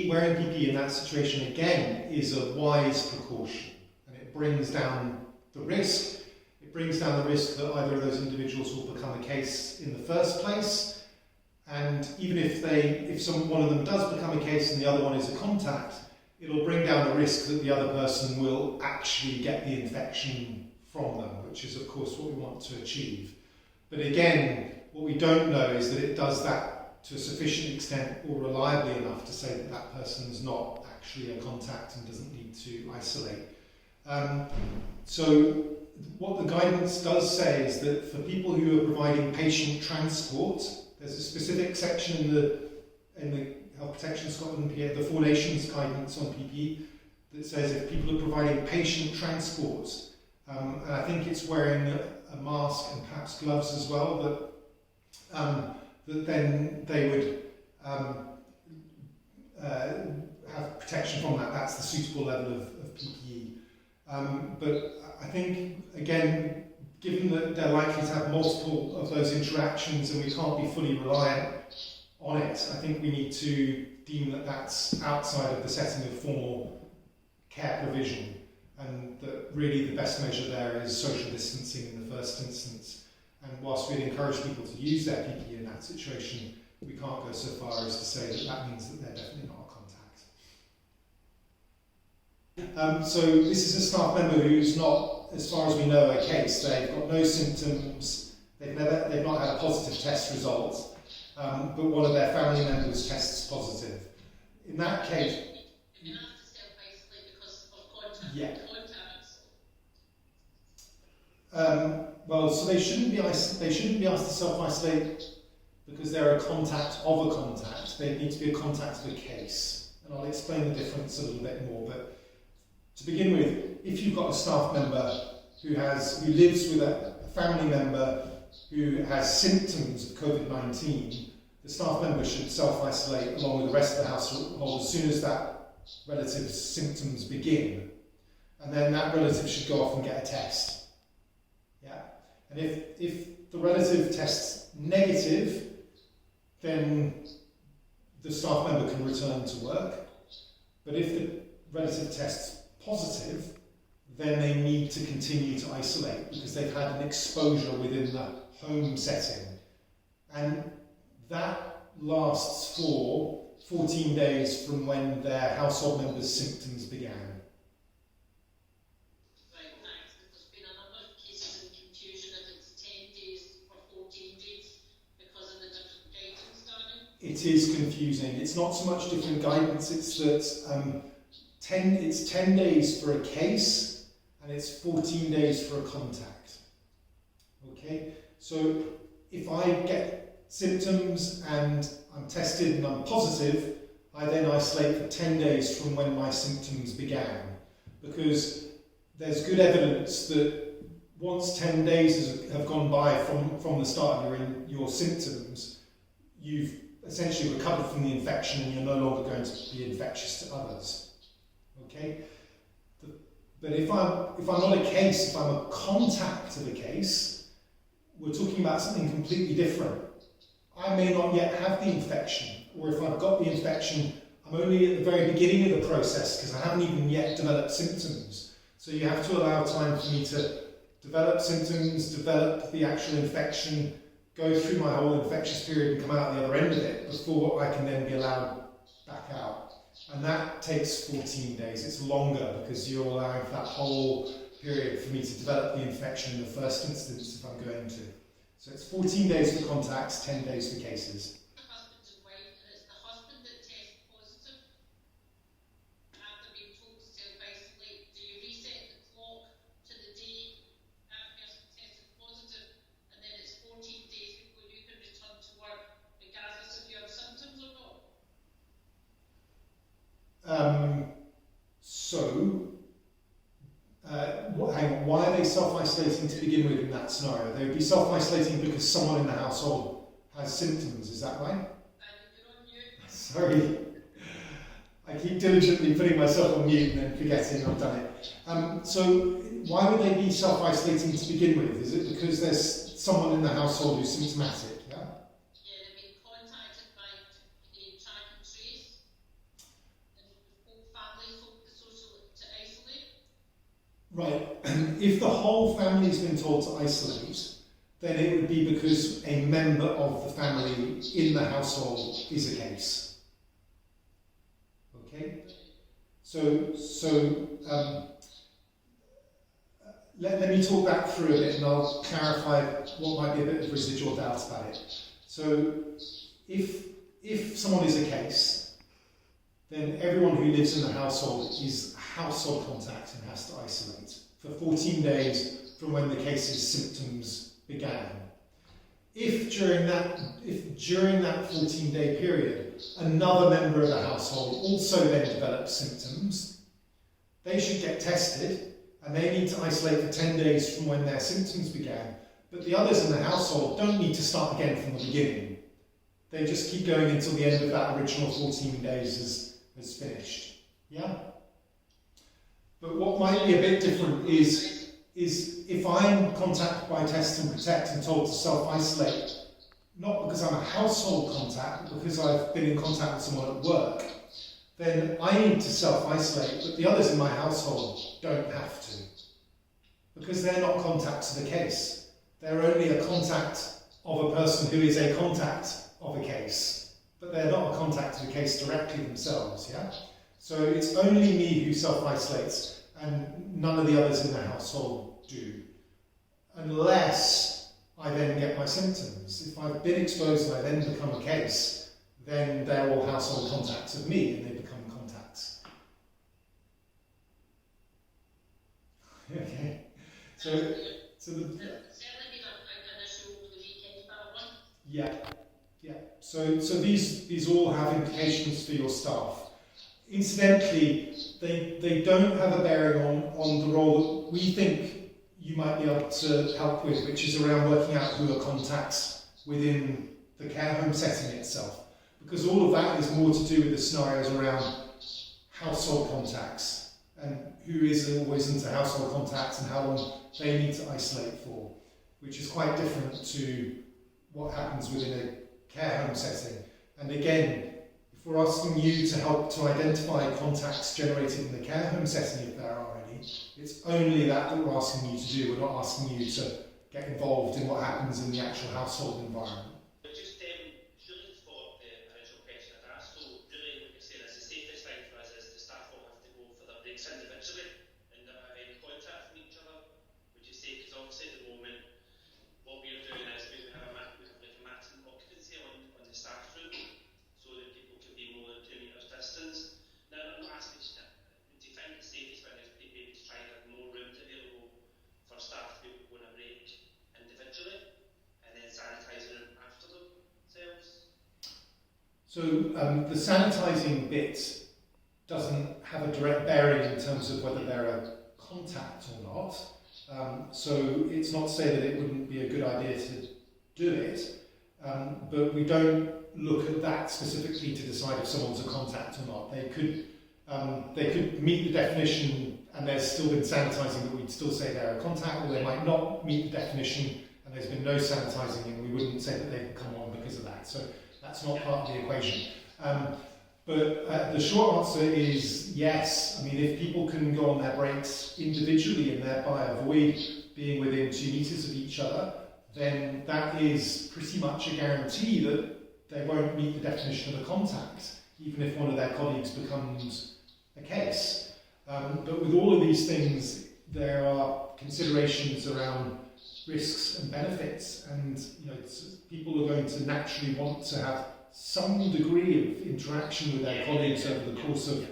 wearing PPE in that situation again is a wise precaution, and it brings down the risk. It brings down the risk that either of those individuals will become a case in the first place, and even if one of them does become a case and the other one is a contact, it'll bring down the risk that the other person will actually get the infection from them, which is of course what we want to achieve. But again, what we don't know is that it does that to a sufficient extent or reliably enough to say that that person is not actually a contact and doesn't need to isolate. So what the guidance does say is that for people who are providing patient transport, there's a specific section in the in the Health Protection Scotland, the Four Nations guidance on PPE, that says if people are providing patient transport, and I think it's wearing a mask and perhaps gloves as well, that then they would have protection from that. That's the suitable level of PPE. But I think, again, given that they're likely to have multiple of those interactions and we can't be fully reliant on it, I think we need to deem that that's outside of the setting of formal care provision, and that really the best measure there is social distancing in the first instance. And whilst we'd encourage people to use their PPE in that situation, we can't go so far as to say that that means that they're definitely not a contact. So this is a staff member who's not, as far as we know, a case. They've got no symptoms, they've not had a positive test result, but one of their family members tests positive. In that case, you have to self-isolate because of contact. Yeah. Contacts. Well, so they shouldn't be asked to self-isolate because they're a contact of a contact. They need to be a contact of a case, and I'll explain the difference a little bit more. But to begin with, if you've got a staff member who lives with a family member who has symptoms of COVID-19, the staff member should self-isolate along with the rest of the household as soon as that relative's symptoms begin, and then that relative should go off and get a test. Yeah, and if the relative tests negative, then the staff member can return to work. But if the relative tests positive, then they need to continue to isolate because they've had an exposure within the home setting. And that lasts for 14 days from when their household member's symptoms began. Right, thanks. There's been a number of cases of confusion if it's 10 days or 14 days because of the different guidance, Daniel. It is confusing. It's not so much different guidance, it's that it's 10 days for a case and it's 14 days for a contact. Okay, so if I get symptoms and I'm tested and I'm positive, I then isolate for 10 days from when my symptoms began, because there's good evidence that once 10 days have gone by from the start of your symptoms, you've essentially recovered from the infection and you're no longer going to be infectious to others. Okay? But if I'm not a case, if I'm a contact of a case, we're talking about something completely different. I may not yet have the infection, or if I've got the infection, I'm only at the very beginning of the process because I haven't even yet developed symptoms. So you have to allow time for me to develop symptoms, develop the actual infection, go through my whole infectious period and come out the other end of it before I can then be allowed back out. And that takes 14 days. It's longer because you're allowing for that whole period for me to develop the infection in the first instance if I'm going to. So it's 14 days for contacts, 10 days for cases. Husband and wife, and it's the husband that tests positive. After being told to self-isolate, do you reset the clock to the day that person tested positive, and then it's 14 days before you can return to work, regardless if you have symptoms or not? Hang on, why are they self-isolating to begin with in that scenario? They would be self-isolating because someone in the household has symptoms, is that right? And you're on mute. Sorry. I keep diligently putting myself on mute and then forgetting I've done it. So why would they be self-isolating to begin with? Is it because there's someone in the household who's symptomatic? Yeah? Yeah, they've been contacted by a track and trace, and the whole family told the social to isolate. Right. If the whole family's been told to isolate, then it would be because a member of the family in the household is a case. Okay? Let me talk that through a bit and I'll clarify what might be a bit of residual doubt about it. So if someone is a case, then everyone who lives in the household is a household contact and has to isolate for 14 days from when the case's symptoms began. if during that 14-day period, another member of the household also then develops symptoms, they should get tested, and they need to isolate for 10 days from when their symptoms began. But the others in the household don't need to start again from the beginning. They just keep going until the end of that original 14 days has finished. Yeah? But what might be a bit different is if I'm contacted by Test and Protect and told to self-isolate, not because I'm a household contact, but because I've been in contact with someone at work, then I need to self-isolate, but the others in my household don't have to. Because they're not contacts of the case. They're only a contact of a person who is a contact of a case. But they're not a contact of the case directly themselves, yeah? So it's only me who self-isolates, and none of the others in the household do. Unless I then get my symptoms. If I've been exposed and I then become a case, then they're all household contacts of me, and they become contacts. Okay. So the Certainly been an issue over the weekend, that one. yeah. So these all have implications for your staff. Incidentally, they don't have a bearing on the role that we think you might be able to help with, which is around working out who are contacts within the care home setting itself. Because all of that is more to do with the scenarios around household contacts and who is or isn't a household contact and how long they need to isolate for, which is quite different to what happens within a care home setting. And again, if we're asking you to help to identify contacts generated in the care home setting, if there are any, it's only that we're asking you to do. We're not asking you to get involved in what happens in the actual household environment. Just really for the original question I'd asked, so really what you're saying is the safest thing for us is the staff will have to go for their breaks individually and not have any contact with each other, would you say? Because obviously at the moment what we're doing is we have like a maximum occupancy on the staff room so that people can be more than 2 metres distance. Now I'm not asking you, do you think the safest thing is maybe to try and have more rooms available for staff to be able to go on a break individually and then sanitise the room after themselves? So the sanitising bit doesn't have a direct bearing in terms of whether they're a contact or not. So it's not to say that it wouldn't be a good idea to do it, but we don't look at that specifically to decide if someone's a contact or not. They could meet the definition and there's still been sanitising, but we'd still say they're a contact, or they might not meet the definition and there's been no sanitising and we wouldn't say that they've come on because of that. So that's not part of the equation. But the short answer is yes. I mean, if people can go on their breaks individually and thereby avoid being within 2 metres of each other, then that is pretty much a guarantee that they won't meet the definition of a contact, even if one of their colleagues becomes a case. But with all of these things, there are considerations around risks and benefits, and people are going to naturally want to have some degree of interaction with their colleagues over the course of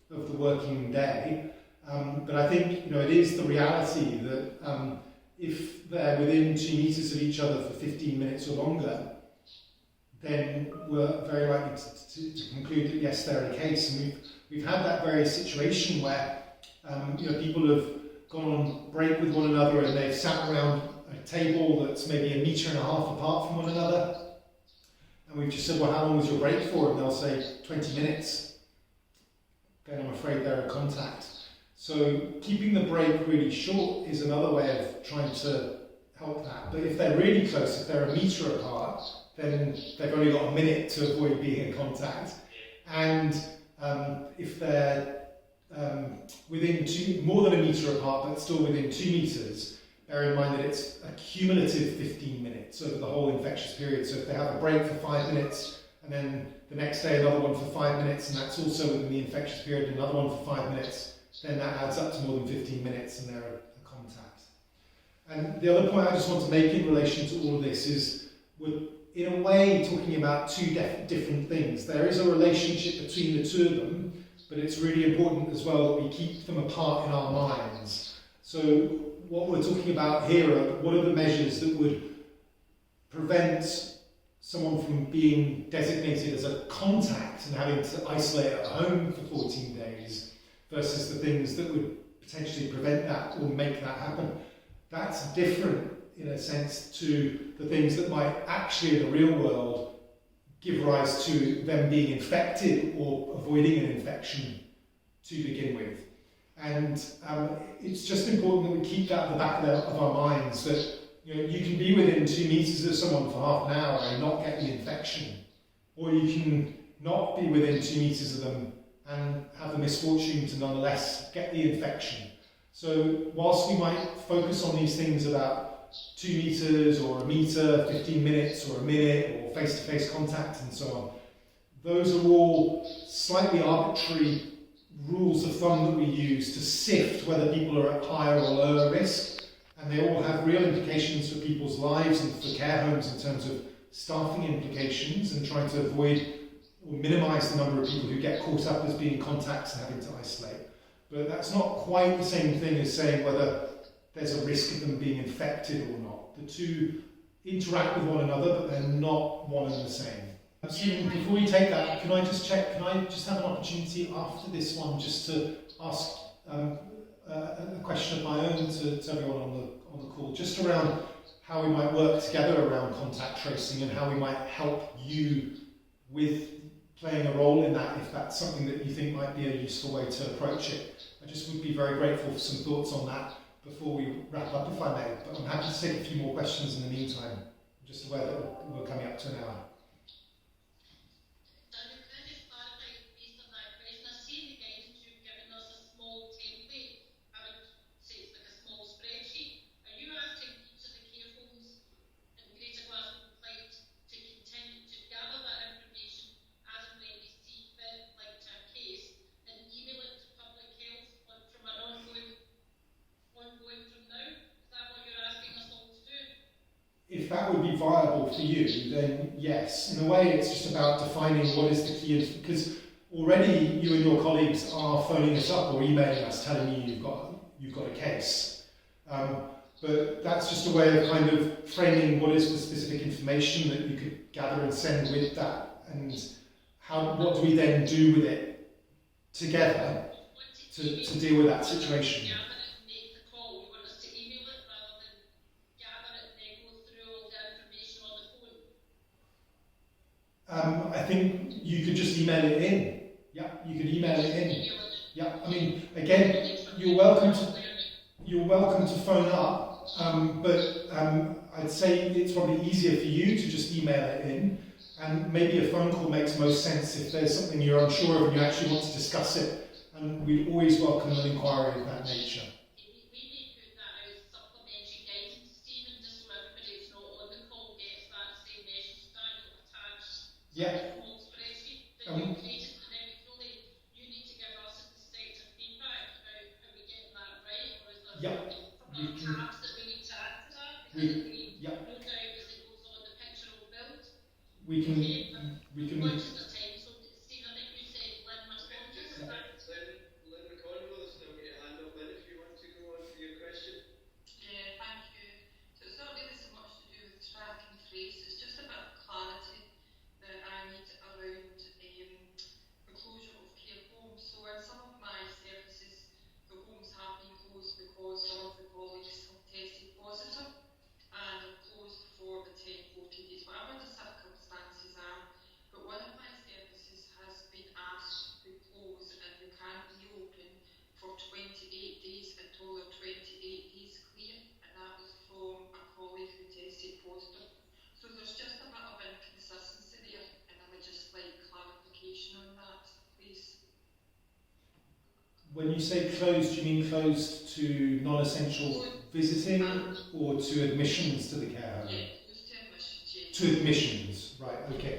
the working day. But I think it is the reality that if they're within 2 metres of each other for 15 minutes or longer, then we're very likely to conclude that yes, they're a case. And we've had that very situation where people have gone on break with one another and they've sat around a table that's maybe 1.5 metres apart from one another. And we've just said, well, how long was your break for? And they'll say 20 minutes. Then I'm afraid they're a contact. So keeping the break really short is another way of trying to help that. But if they're really close, if they're 1 metre apart, then they've only got a minute to avoid being in contact. And if they're within more than 1 metre apart, but still within 2 metres, bear in mind that it's a cumulative 15 minutes over the whole infectious period. So if they have a break for 5 minutes, and then the next day another one for 5 minutes, and that's also within the infectious period, another one for 5 minutes, then that adds up to more than 15 minutes, and they're a contact. And the other point I just want to make in relation to all of this is we're in a way talking about two different things. There is a relationship between the two of them, but it's really important as well that we keep them apart in our minds. So what we're talking about here are what are the measures that would prevent someone from being designated as a contact and having to isolate at home for 14 days versus the things that would potentially prevent that or make that happen. That's different in a sense to the things that might actually in the real world give rise to them being infected or avoiding an infection to begin with. And it's just important that we keep that at the back of our minds, that you can be within 2 meters of someone for half an hour and not get the infection, or you can not be within 2 meters of them and have the misfortune to nonetheless get the infection. So whilst we might focus on these things about 2 meters or a meter, 15 minutes or a minute, or face-to-face contact and so on, those are all slightly arbitrary rules of thumb that we use to sift whether people are at higher or lower risk. And they all have real implications for people's lives and for care homes in terms of staffing implications and trying to avoid or minimise the number of people who get caught up as being contacts and having to isolate. But that's not quite the same thing as saying whether there's a risk of them being infected or not. The two interact with one another, but they're not one and the same. Stephen, before we take that, can I just check, can I just have an opportunity after this one just to ask a question of my own to everyone on the call, just around how we might work together around contact tracing and how we might help you with playing a role in that, if that's something that you think might be a useful way to approach it. I just would be very grateful for some thoughts on that before we wrap up, if I may. But I'm happy to take a few more questions in the meantime. I'm just aware that we're coming up to an hour. If that would be viable for you, then yes. In a way, it's just about defining what is the key, because already you and your colleagues are phoning us up or emailing us telling you you've got a case. But that's just a way of kind of framing what is the specific information that you could gather and send with that, and what do we then do with it together to deal with that situation. I think you could just email it in. Yeah, you could email it in. Yeah, I mean, again, you're welcome to phone up, but I'd say it's probably easier for you to just email it in, and maybe a phone call makes most sense if there's something you're unsure of and you actually want to discuss it, and we'd always welcome an inquiry of that nature. Yeah. Yeah. We can. Lynn McConville has now got your hand up. Lynn, if you want to go on for your question. Yeah, thank you. So it's not really so much to do with track and trace, it's just a bit of clarity that I need around the closure of care homes. So in some of my services, the homes have been closed because some of the colleagues have tested positive and have closed for the 10-14 days, whatever the circumstances are. But one of my services has been asked to close and you can't reopen for 28 days until they're 28 days clear, and that was from a colleague who tested positive. So there's just a bit of inconsistency there, and I would just like clarification on that, please. When you say closed, do you mean closed to non-essential visiting or to admissions to the care home? Yeah, closed to admissions, yeah. To admissions, right, okay.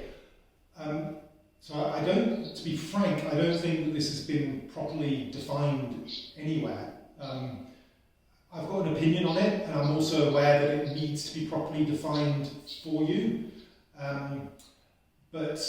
So I don't, to be frank, I don't think that this has been properly defined anywhere. I've got an opinion on it, and I'm also aware that it needs to be properly defined for you. But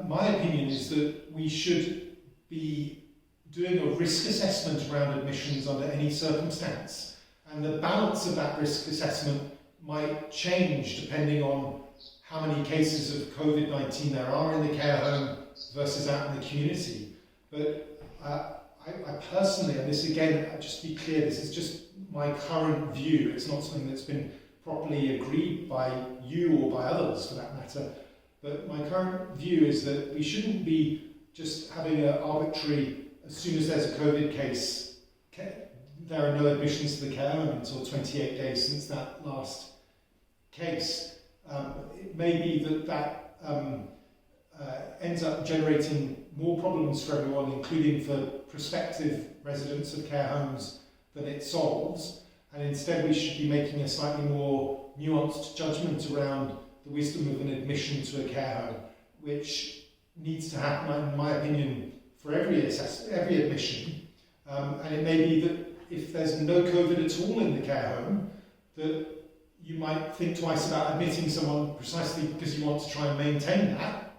my opinion is that we should be doing a risk assessment around admissions under any circumstance. And the balance of that risk assessment might change depending on how many cases of COVID-19 there are in the care home versus out in the community. But I personally, and this again, just to be clear, this is just my current view, it's not something that's been properly agreed by you or by others for that matter, but my current view is that we shouldn't be just having an arbitrary, as soon as there's a COVID case, there are no admissions to the care home until 28 days since that last case. It may be that ends up generating more problems for everyone, including for prospective residents of care homes, than it solves. And instead we should be making a slightly more nuanced judgment around the wisdom of an admission to a care home, which needs to happen, in my opinion, for every admission. And it may be that if there's no COVID at all in the care home, that you might think twice about admitting someone precisely because you want to try and maintain that.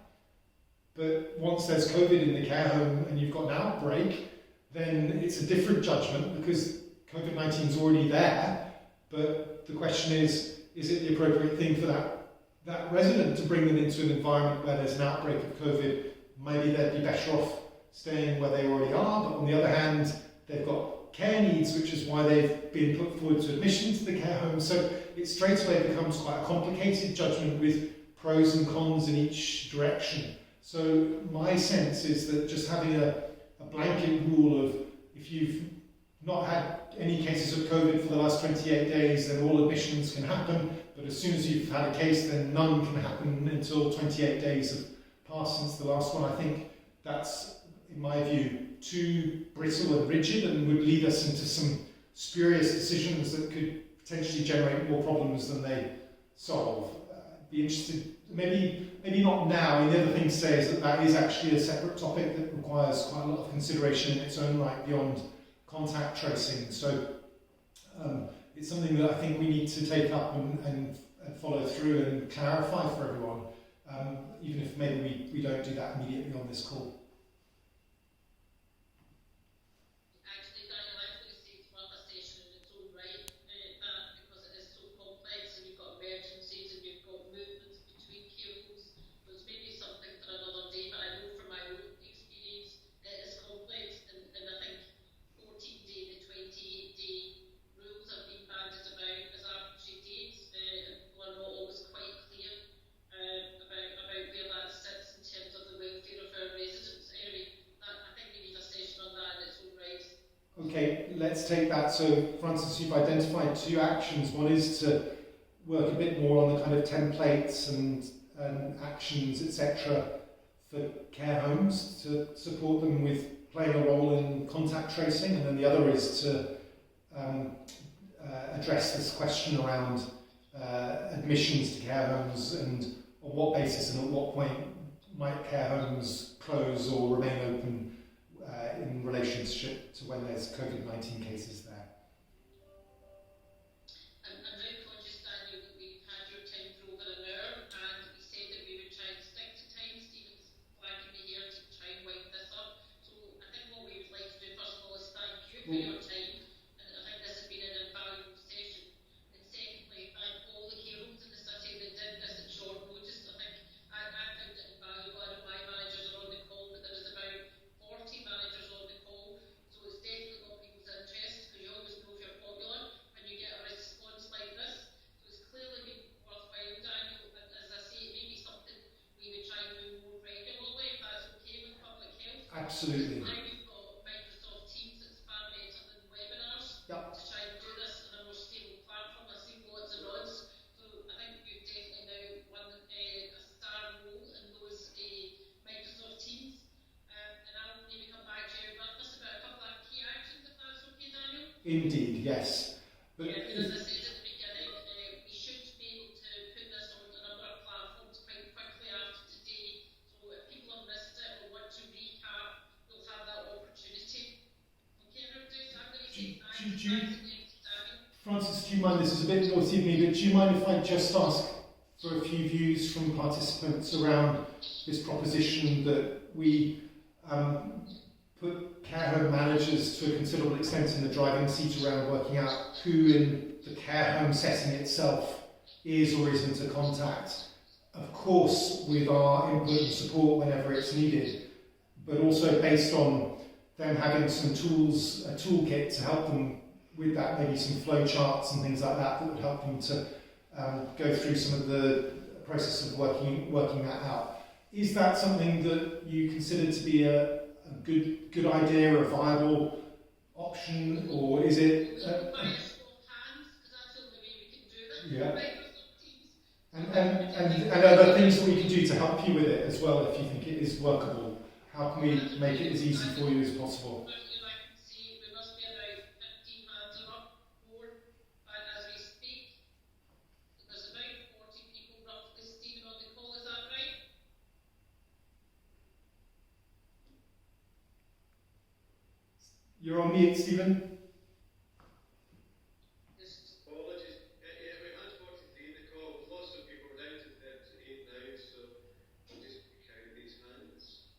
But once there's COVID in the care home and you've got an outbreak, then it's a different judgment because COVID-19 is already there. But the question is it the appropriate thing for that resident to bring them into an environment where there's an outbreak of COVID? Maybe they'd be better off staying where they already are, but on the other hand, they've got care needs, which is why they've been put forward to admission to the care home. So it straight away becomes quite a complicated judgment with pros and cons in each direction. So my sense is that just having a blanket rule of if you've not had any cases of COVID for the last 28 days, then all admissions can happen, but as soon as you've had a case, then none can happen until 28 days have passed since the last one. I think that's, in my view, too brittle and rigid and would lead us into some spurious decisions that could potentially generate more problems than they solve. Be interested, maybe not now. I mean, the other thing to say is that is actually a separate topic that requires quite a lot of consideration in its own right beyond contact tracing. So it's something that I think we need to take up and follow through and clarify for everyone, even if maybe we don't do that immediately on this call. Actually, Daniel, I think it's worth a station in its own right, because it is so complex and you've got emergencies and you've got movements between care homes. So it's maybe something for another day, but I know from my own experience it is complex, and I think 14-day to 28-day rules have been bandied about as arbitrary dates, and people are not always quite clear about where that sits in terms of the welfare of our residents. Anyway, I think we need a session on that in its own right. Okay, let's take that. So, Francis, you've identified two actions. One is to work a bit more on the kind of templates and actions, etc., for care homes to support them with playing a role in contact tracing, and then the other is to address this question around admissions to care homes and on what basis and at what point might care homes close or remain open in relationship to when there's COVID-19 cases there. I'm very conscious, Daniel, that we've had your time for over an hour, and we said that we would try and stick to time. Stephen's flagging me here to try and wind this up. So I think what we would like to do, first of all, is thank you for your time, and I think this has been an invaluable session. And secondly, thank all the care homes in the city that did this at short notice. I think I found it invaluable. I know my managers are on the call, but there was about 40 managers on the call, so it's definitely got people's interest, because you always know if you're popular when you get a response like this. So it's clearly been worthwhile, Daniel, and as I say, it may be something we would try and do more regularly, if that's okay with public health. Absolutely. Now we've got Microsoft Teams, it's far better than webinars. Yep. To try and do this on a more stable platform. I've seen lots and lots, so I think we've definitely now won a star role in those Microsoft Teams. And I'll maybe come back to you with us about a couple of key actions, if that's okay, Daniel. Indeed, yes. But Yeah, and as I said at the beginning, we should be able to put this on a number of platforms quite quickly after today. So if people have missed it or want to recap, they'll have that opportunity. Okay, everybody, so I'm going to say thanks. Daniel. Francis, do you mind, this is a bit naughty of me, but do you mind if I just ask for a few views from participants around this proposition that we put care home managers to a considerable extent in the driving seat around working out who in the care home setting itself is or isn't a contact. Of course, with our input and support whenever it's needed, but also based on them having some tools, a toolkit to help them with that, maybe some flow charts and things like that that would help them to go through some of the process of working that out. Is that something that you consider to be a good idea, a viable option, or is it? Yeah. And are there things that we can do to help you with it as well if you think it is workable? How can we make it as easy for you as possible? You're on mute, Stephen. Apologies. Yeah, we had 43 in the call. Lots of people down to 38 now, so we'll just carry these hands.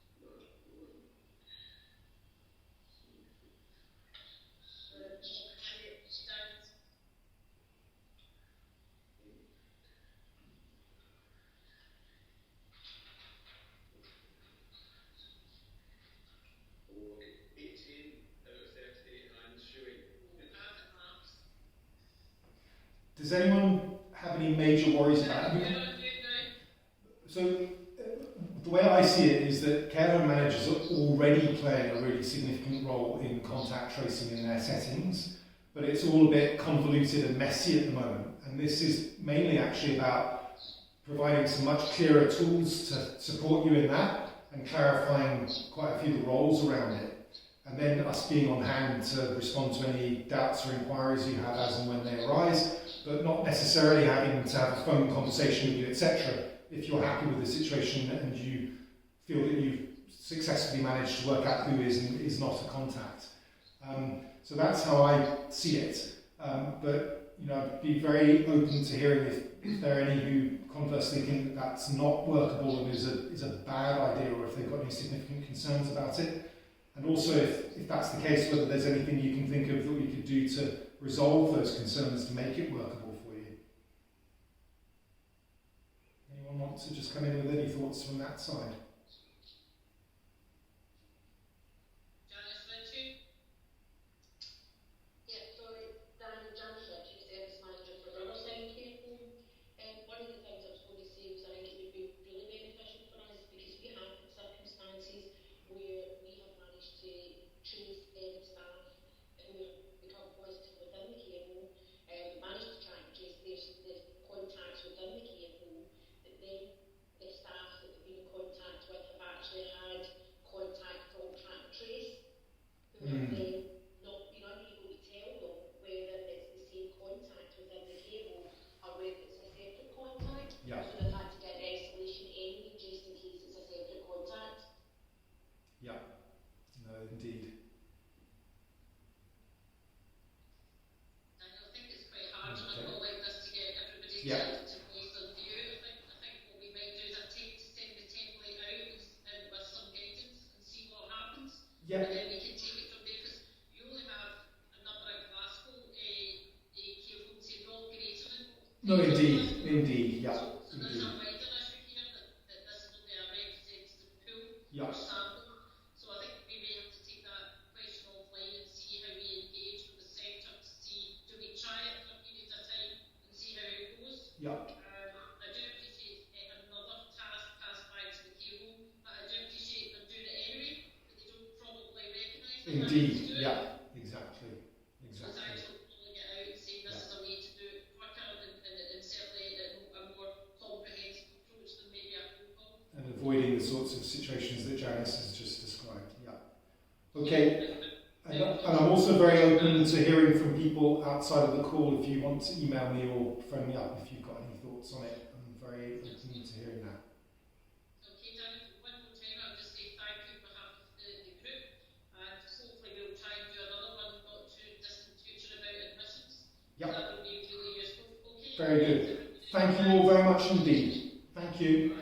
Okay, 18 out of 38 hands showing. Does anyone have any major worries about it? So the way I see it is that care home managers are already playing a really significant role in contact tracing in their settings, but it's all a bit convoluted and messy at the moment. And this is mainly actually about providing some much clearer tools to support you in that and clarifying quite a few of the roles around it. And then us being on hand to respond to any doubts or inquiries you have as and when they arise, but not necessarily having to have a phone conversation with you, etc. If you're happy with the situation and you feel that you've successfully managed to work out who is and is not a contact. So that's how I see it. But I'd be very open to hearing if there are any who conversely think that that's not workable and is a bad idea, or if they've got any significant concerns about it. And also, if that's the case, whether there's anything you can think of that we could do to resolve those concerns to make it workable for you. Anyone want to just come in with any thoughts from that side? Yeah. And then we can take it from there, because you only have a number of Glasgow care homes here, all greater than. No, indeed, yeah. So there's a wider issue here that this is only a representative pool or sample. So I think we may have to take that question offline and see how we engage with the sector to see, do we try it for a period of time and see how it goes? Yeah. I do appreciate another task passed by to the care home, but I do appreciate them doing it anyway. Indeed, yeah, exactly. So it's actually pulling it out and saying this is a way to do it quicker and certainly a more comprehensive approach than maybe a phone call. And avoiding the sorts of situations that Janice has just described, yeah. Okay, and I'm also very open to hearing from people outside of the call. If you want to email me or phone me up if you've got any thoughts on it, I'm very open to hearing that. Okay, Dan, one more time I'll just say thank you on behalf of the group, and hopefully we'll try and do another one not too distant future about admissions. Yep. That would be really useful. Okay. Very good. Thank you all very much indeed. Thank you.